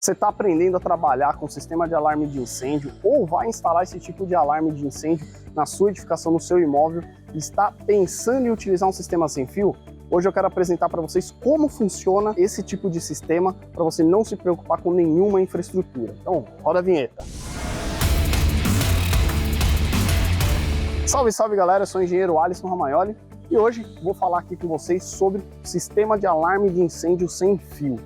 Você está aprendendo a trabalhar com sistema de alarme de incêndio ou vai instalar esse tipo de alarme de incêndio na sua edificação, no seu imóvel e está pensando em utilizar um sistema sem fio? Hoje eu quero apresentar para vocês como funciona esse tipo de sistema para você não se preocupar com nenhuma infraestrutura. Então, roda a vinheta. Salve, salve galera, eu sou o engenheiro Alisson Ramaioli e hoje vou falar aqui com vocês sobre o sistema de alarme de incêndio sem fio.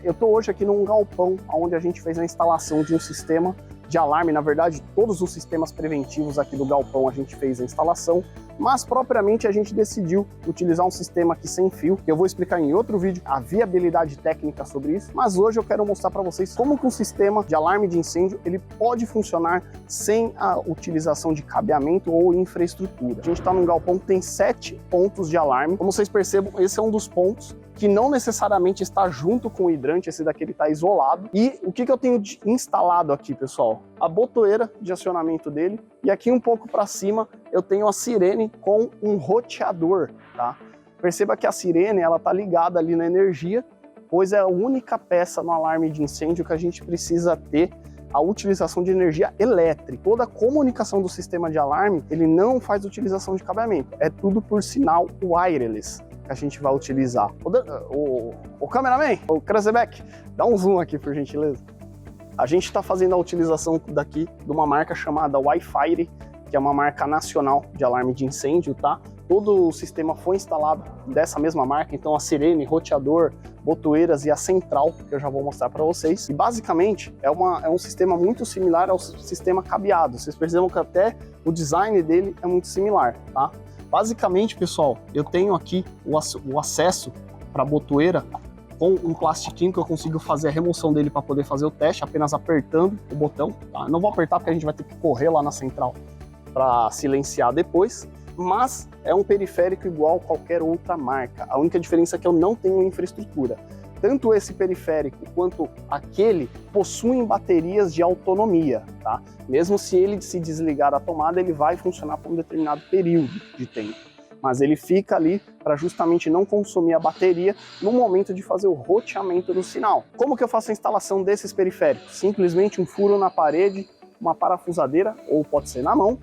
Eu estou hoje aqui num galpão onde a gente fez a instalação de um sistema de alarme. Na verdade, todos os sistemas preventivos aqui do galpão a gente fez a instalação, mas propriamente a gente decidiu utilizar um sistema aqui sem fio, que eu vou explicar em outro vídeo a viabilidade técnica sobre isso, mas hoje eu quero mostrar para vocês como que um sistema de alarme de incêndio ele pode funcionar sem a utilização de cabeamento ou infraestrutura. A gente está num galpão que tem 7 pontos de alarme. Como vocês percebam, esse é um dos pontos que não necessariamente está junto com o hidrante, esse daqui ele está isolado. E o que eu tenho instalado aqui, pessoal? A botoeira de acionamento dele, e aqui um pouco para cima eu tenho a sirene com um roteador, tá? Perceba que a sirene ela está ligada ali na energia, pois é a única peça no alarme de incêndio que a gente precisa ter a utilização de energia elétrica. Toda a comunicação do sistema de alarme, ele não faz utilização de cabeamento, é tudo por sinal wireless que a gente vai utilizar. O cameraman, o Krasebeck, dá um zoom aqui por gentileza. A gente está fazendo a utilização daqui de uma marca chamada Wi-Fi, que é uma marca nacional de alarme de incêndio, tá? Todo o sistema foi instalado dessa mesma marca, então a sirene, roteador, botoeiras e a central, que eu já vou mostrar para vocês. E basicamente é um sistema muito similar ao sistema cabeado. Vocês percebam que até o design dele é muito similar, tá? Basicamente, pessoal, eu tenho aqui o acesso para a botoeira com um plastiquinho que eu consigo fazer a remoção dele para poder fazer o teste, apenas apertando o botão, tá? Eu não vou apertar porque a gente vai ter que correr lá na central para silenciar depois, mas é um periférico igual a qualquer outra marca. A única diferença é que eu não tenho infraestrutura. Tanto esse periférico quanto aquele possuem baterias de autonomia, tá? Mesmo se ele se desligar da tomada, ele vai funcionar por um determinado período de tempo. Mas ele fica ali para justamente não consumir a bateria no momento de fazer o roteamento do sinal. Como que eu faço a instalação desses periféricos? Simplesmente um furo na parede, uma parafusadeira, ou pode ser na mão,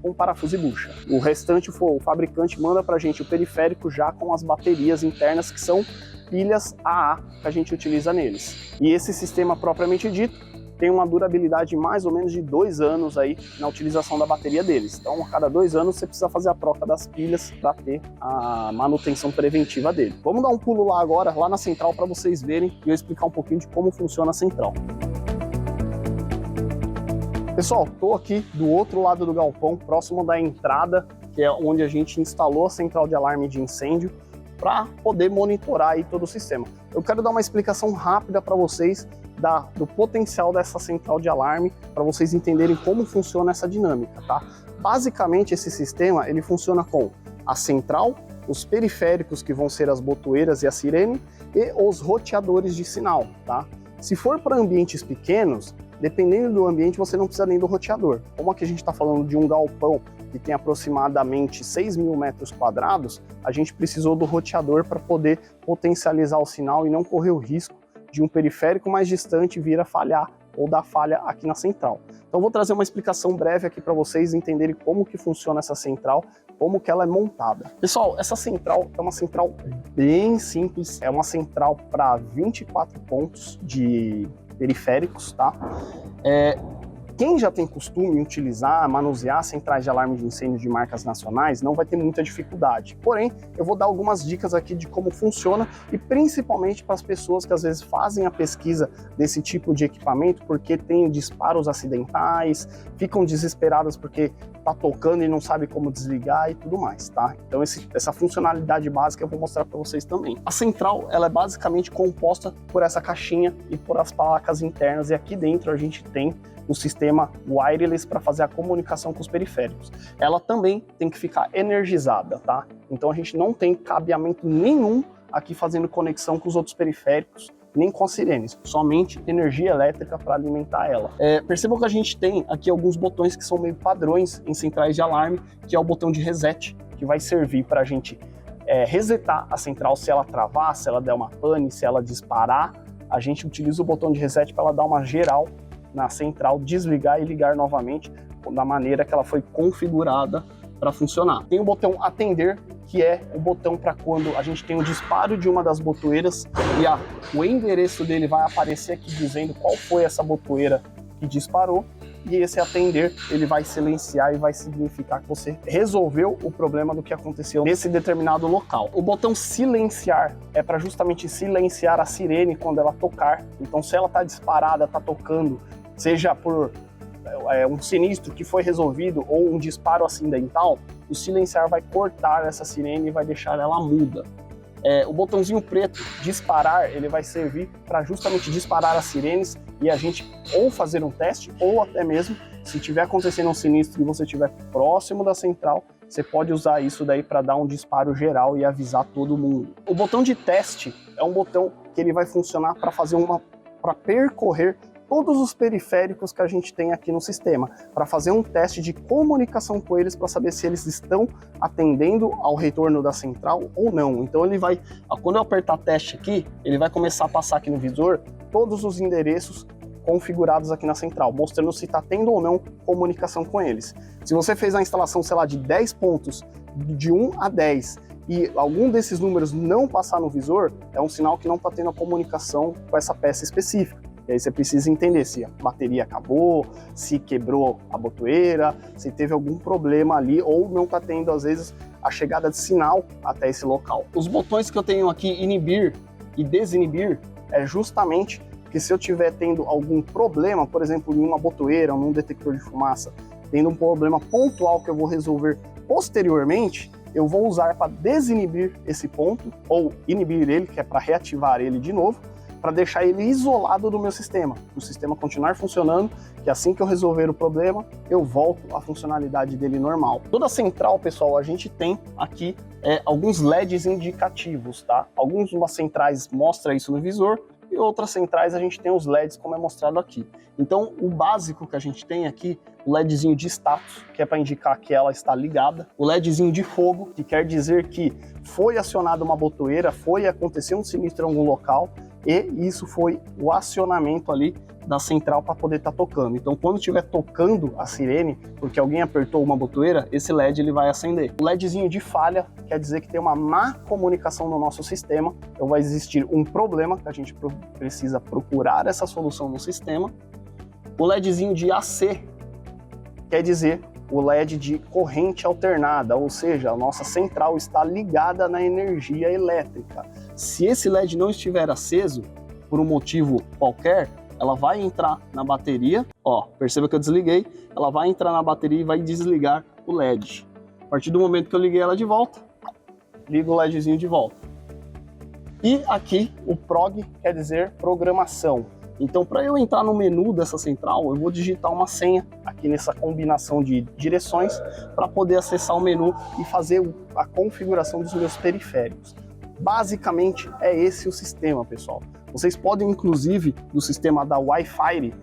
com parafuso e bucha. O restante, o fabricante manda para a gente o periférico já com as baterias internas, que são pilhas AA que a gente utiliza neles. E esse sistema propriamente dito tem uma durabilidade de mais ou menos de 2 anos aí na utilização da bateria deles. Então, a cada 2 anos você precisa fazer a troca das pilhas para ter a manutenção preventiva dele. Vamos dar um pulo lá agora, lá na central, para vocês verem e eu explicar um pouquinho de como funciona a central. Pessoal, estou aqui do outro lado do galpão, próximo da entrada, que é onde a gente instalou a central de alarme de incêndio, para poder monitorar aí todo o sistema. Eu quero dar uma explicação rápida para vocês do potencial dessa central de alarme, para vocês entenderem como funciona essa dinâmica, tá? Basicamente, esse sistema ele funciona com a central, os periféricos, que vão ser as botoeiras e a sirene, e os roteadores de sinal, tá? Se for para ambientes pequenos, dependendo do ambiente, você não precisa nem do roteador. Como aqui a gente está falando de um galpão que tem aproximadamente 6.000 metros quadrados, a gente precisou do roteador para poder potencializar o sinal e não correr o risco de um periférico mais distante vir a falhar ou dar falha aqui na central. Então vou trazer uma explicação breve aqui para vocês entenderem como que funciona essa central, como que ela é montada. Pessoal, essa central é uma central bem simples, é uma central para 24 pontos de periféricos, tá? Quem já tem costume em utilizar, manusear centrais de alarme de incêndio de marcas nacionais não vai ter muita dificuldade. Porém, eu vou dar algumas dicas aqui de como funciona e principalmente para as pessoas que às vezes fazem a pesquisa desse tipo de equipamento porque tem disparos acidentais, ficam desesperadas porque tá tocando e não sabe como desligar e tudo mais, tá? Então essa funcionalidade básica eu vou mostrar para vocês também. A central, ela é basicamente composta por essa caixinha e por as placas internas, e aqui dentro a gente tem o sistema wireless para fazer a comunicação com os periféricos. Ela também tem que ficar energizada, tá? Então a gente não tem cabeamento nenhum aqui fazendo conexão com os outros periféricos, nem com as sirenes, somente energia elétrica para alimentar ela. Percebam que a gente tem aqui alguns botões que são meio padrões em centrais de alarme, que é o botão de reset, que vai servir para a gente resetar a central se ela travar, se ela der uma pane, se ela disparar, a gente utiliza o botão de reset para ela dar uma geral na central, desligar e ligar novamente da maneira que ela foi configurada para funcionar. Tem o botão atender, que é o botão para quando a gente tem o disparo de uma das botoeiras e o endereço dele vai aparecer aqui dizendo qual foi essa botoeira que disparou, e esse atender ele vai silenciar e vai significar que você resolveu o problema do que aconteceu nesse determinado local. O botão silenciar é para justamente silenciar a sirene quando ela tocar. Então, se ela está disparada, está tocando, seja por um sinistro que foi resolvido ou um disparo acidental, o silenciar vai cortar essa sirene e vai deixar ela muda. O botãozinho preto, disparar, ele vai servir para justamente disparar as sirenes e a gente ou fazer um teste, ou até mesmo, se tiver acontecendo um sinistro e você estiver próximo da central, você pode usar isso daí para dar um disparo geral e avisar todo mundo. O botão de teste é um botão que ele vai funcionar para percorrer todos os periféricos que a gente tem aqui no sistema, para fazer um teste de comunicação com eles, para saber se eles estão atendendo ao retorno da central ou não. Então ele vai, quando eu apertar teste aqui, ele vai começar a passar aqui no visor todos os endereços configurados aqui na central, mostrando se está tendo ou não comunicação com eles. Se você fez a instalação, sei lá, de 10 pontos, de 1 a 10, e algum desses números não passar no visor, é um sinal que não está tendo a comunicação com essa peça específica. E aí você precisa entender se a bateria acabou, se quebrou a botoeira, se teve algum problema ali ou não está tendo, às vezes, a chegada de sinal até esse local. Os botões que eu tenho aqui, inibir e desinibir, é justamente que se eu estiver tendo algum problema, por exemplo, em uma botoeira ou num detector de fumaça, tendo um problema pontual que eu vou resolver posteriormente, eu vou usar para desinibir esse ponto ou inibir ele, que é para reativar ele de novo, para deixar ele isolado do meu sistema, o sistema continuar funcionando, que assim que eu resolver o problema, eu volto à funcionalidade dele normal. Toda central, pessoal, a gente tem aqui alguns LEDs indicativos, tá? Algumas centrais mostram isso no visor, e outras centrais a gente tem os LEDs como é mostrado aqui. Então, o básico que a gente tem aqui, o LEDzinho de status, que é para indicar que ela está ligada, o LEDzinho de fogo, que quer dizer que foi acionada uma botoeira, acontecer um sinistro em algum local, e isso foi o acionamento ali da central para poder estar tocando. Então, quando estiver tocando a sirene, porque alguém apertou uma botoeira, esse LED ele vai acender. O LEDzinho de falha quer dizer que tem uma má comunicação no nosso sistema, então vai existir um problema que a gente precisa procurar essa solução no sistema. O LEDzinho de AC quer dizer o LED de corrente alternada, ou seja, a nossa central está ligada na energia elétrica. Se esse LED não estiver aceso, por um motivo qualquer, ela vai entrar na bateria, perceba que eu desliguei, ela vai entrar na bateria e vai desligar o LED. A partir do momento que eu liguei ela de volta, ligo o LEDzinho de volta. E aqui o PROG quer dizer programação. Então, para eu entrar no menu dessa central, eu vou digitar uma senha aqui nessa combinação de direções para poder acessar o menu e fazer a configuração dos meus periféricos. Basicamente, é esse o sistema, pessoal. Vocês podem, inclusive, no sistema da Wi-Fi,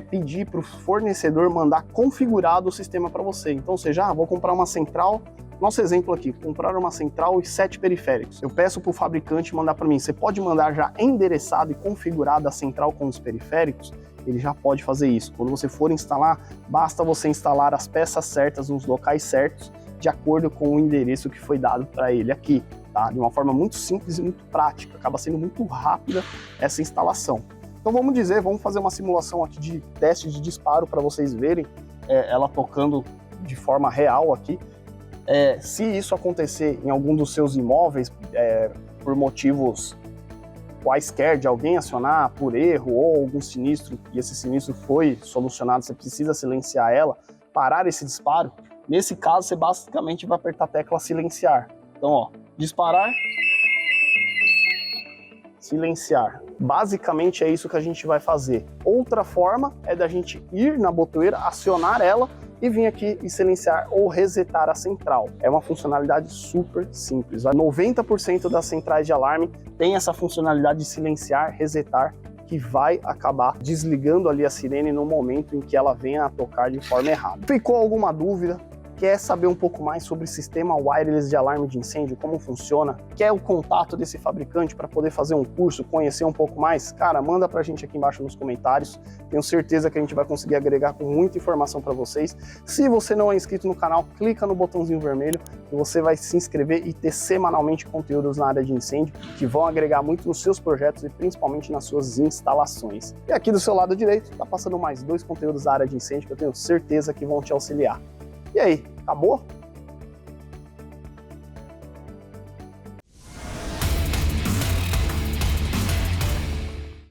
pedir para o fornecedor mandar configurado o sistema para você. Então, seja, vou comprar uma central. Nosso exemplo aqui, comprar uma central e 7 periféricos. Eu peço para o fabricante mandar para mim. Você pode mandar já endereçado e configurado a central com os periféricos? Ele já pode fazer isso. Quando você for instalar, basta você instalar as peças certas nos locais certos, de acordo com o endereço que foi dado para ele aqui, tá? De uma forma muito simples e muito prática. Acaba sendo muito rápida essa instalação. Então vamos fazer uma simulação aqui de teste de disparo para vocês verem ela tocando de forma real aqui. Se isso acontecer em algum dos seus imóveis, por motivos quaisquer, de alguém acionar por erro ou algum sinistro, e esse sinistro foi solucionado, você precisa silenciar ela, parar esse disparo, nesse caso você basicamente vai apertar a tecla silenciar. Então, disparar, silenciar. Basicamente é isso que a gente vai fazer. Outra forma é da gente ir na botoeira, acionar ela, e vir aqui e silenciar ou resetar a central. É uma funcionalidade super simples. 90% das centrais de alarme tem essa funcionalidade de silenciar, resetar, que vai acabar desligando ali a sirene no momento em que ela venha a tocar de forma errada. Ficou alguma dúvida? Quer saber um pouco mais sobre sistema wireless de alarme de incêndio, como funciona? Quer o contato desse fabricante para poder fazer um curso, conhecer um pouco mais? Cara, manda pra gente aqui embaixo nos comentários. Tenho certeza que a gente vai conseguir agregar com muita informação para vocês. Se você não é inscrito no canal, clica no botãozinho vermelho e você vai se inscrever e ter semanalmente conteúdos na área de incêndio que vão agregar muito nos seus projetos e principalmente nas suas instalações. E aqui do seu lado direito, tá passando mais 2 conteúdos da área de incêndio que eu tenho certeza que vão te auxiliar. E aí, acabou?